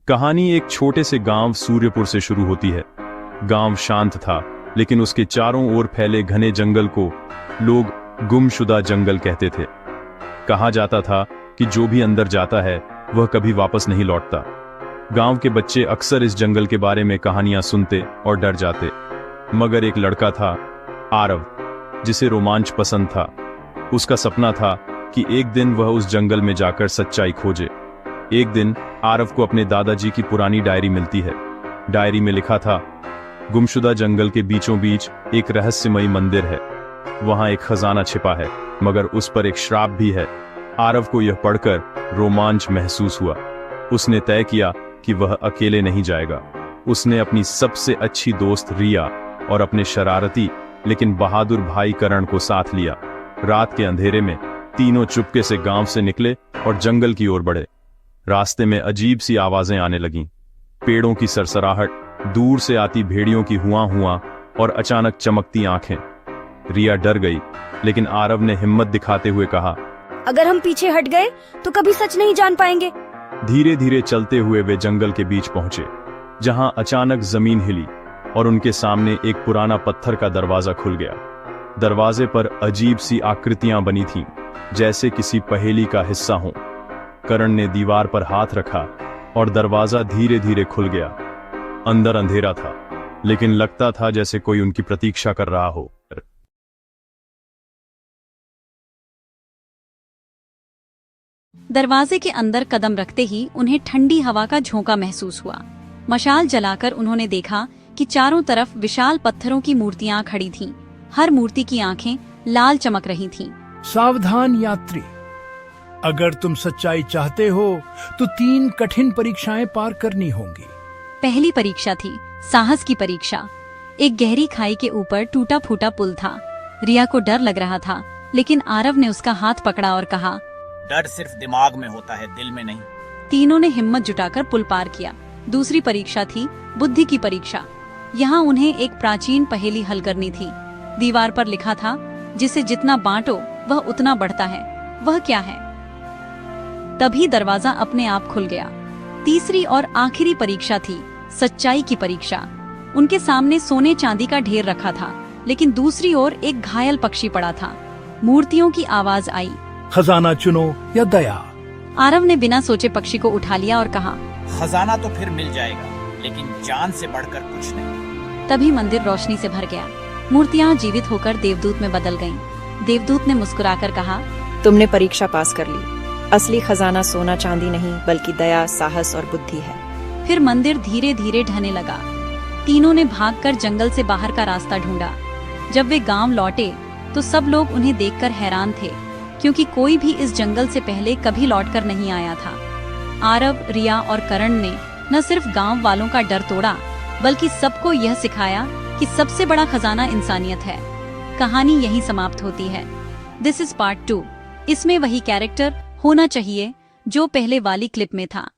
कहानी एक छोटे से गांव सूर्यपुर से शुरू होती है। गांव शांत था, लेकिन उसके चारों ओर फैले घने जंगल को लोग गुमशुदा जंगल कहते थे। कहा जाता था कि जो भी अंदर जाता है वह कभी वापस नहीं लौटता। गांव के बच्चे अक्सर इस जंगल के बारे में कहानियां सुनते और डर जाते। मगर एक लड़का था, आरव, जिसे रोमांच पसंद था। उसका सपना था कि एक दिन वह उस जंगल में जाकर सच्चाई खोजे। एक दिन आरव को अपने दादाजी की पुरानी डायरी मिलती है। डायरी में लिखा था, गुमशुदा जंगल के बीचों बीच एक रहस्यमयी मंदिर है। वहां एक खजाना छिपा है, मगर उस पर एक श्राप भी है। आरव को यह पढ़कर रोमांच महसूस हुआ। उसने तय किया कि वह अकेले नहीं जाएगा। उसने अपनी सबसे अच्छी दोस्त रिया और अपने शरारती लेकिन बहादुर भाई करण को साथ लिया। रात के अंधेरे में तीनों चुपके से गांव से निकले और जंगल की ओर बढ़े। रास्ते में अजीब सी आवाजें आने लगीं। पेड़ों की सरसराहट, दूर से आती भेड़ियों की हुआ और अचानक चमकती आंखें। रिया डर गई, लेकिन आरव ने हिम्मत दिखाते हुए कहा, अगर हम पीछे हट गए तो कभी सच नहीं जान पाएंगे। धीरे धीरे चलते हुए वे जंगल के बीच पहुंचे, जहां अचानक जमीन हिली और उनके सामने एक पुराना पत्थर का दरवाजा खुल गया। दरवाजे पर अजीब सी आकृतियां बनी थीं, जैसे किसी पहेली का हिस्सा हो। करण ने दीवार पर हाथ रखा और दरवाजा धीरे धीरे खुल गया। अंदर अंधेरा था, लेकिन लगता था जैसे कोई उनकी प्रतीक्षा कर रहा हो। दरवाजे के अंदर कदम रखते ही उन्हें ठंडी हवा का झोंका महसूस हुआ। मशाल जलाकर उन्होंने देखा कि चारों तरफ विशाल पत्थरों की मूर्तियां खड़ी थीं। हर मूर्ति की आंखें लाल चमक रही थीं। सावधान यात्री, अगर तुम सच्चाई चाहते हो तो 3 कठिन परीक्षाएं पार करनी होंगी। पहली परीक्षा थी साहस की परीक्षा। एक गहरी खाई के ऊपर टूटा फूटा पुल था। रिया को डर लग रहा था, लेकिन आरव ने उसका हाथ पकड़ा और कहा, डर सिर्फ दिमाग में होता है, दिल में नहीं। तीनों ने हिम्मत जुटाकर पुल पार किया। दूसरी परीक्षा थी बुद्धि की परीक्षा। यहाँ उन्हें एक प्राचीन पहेली हल करनी थी। दीवार पर लिखा था, जिसे जितना बांटो वह उतना बढ़ता है। वह क्या है? तभी दरवाजा अपने आप खुल गया। तीसरी और आखिरी परीक्षा थी सच्चाई की परीक्षा। उनके सामने सोने चांदी का ढेर रखा था, लेकिन दूसरी ओर एक घायल पक्षी पड़ा था। मूर्तियों की आवाज आई, खजाना चुनो या दया। आरव ने बिना सोचे पक्षी को उठा लिया और कहा, खजाना तो फिर मिल जाएगा, लेकिन जान से बढ़कर कुछ नहीं। तभी मंदिर रोशनी से भर गया। मूर्तियां जीवित होकर देवदूत में बदल गईं। देवदूत ने मुस्कुराकर कहा, तुमने परीक्षा पास कर ली। असली खजाना सोना चांदी नहीं, बल्कि दया, साहस और बुद्धि है। फिर मंदिर धीरे धीरे ढहने लगा। तीनों ने भागकर जंगल से बाहर का रास्ता ढूंढा। जब वे गांव लौटे तो सब लोग उन्हें देखकर हैरान थे, क्योंकि कोई भी इस जंगल से पहले कभी लौटकर नहीं आया था। आरव, रिया और करण ने न सिर्फ गांव वालों का डर तोड़ा, बल्कि सबको यह सिखाया कि सबसे बड़ा खजाना इंसानियत है। कहानी यहीं समाप्त होती है। This is part 2। इसमें वही कैरेक्टर होना चाहिए जो पहले वाली क्लिप में था।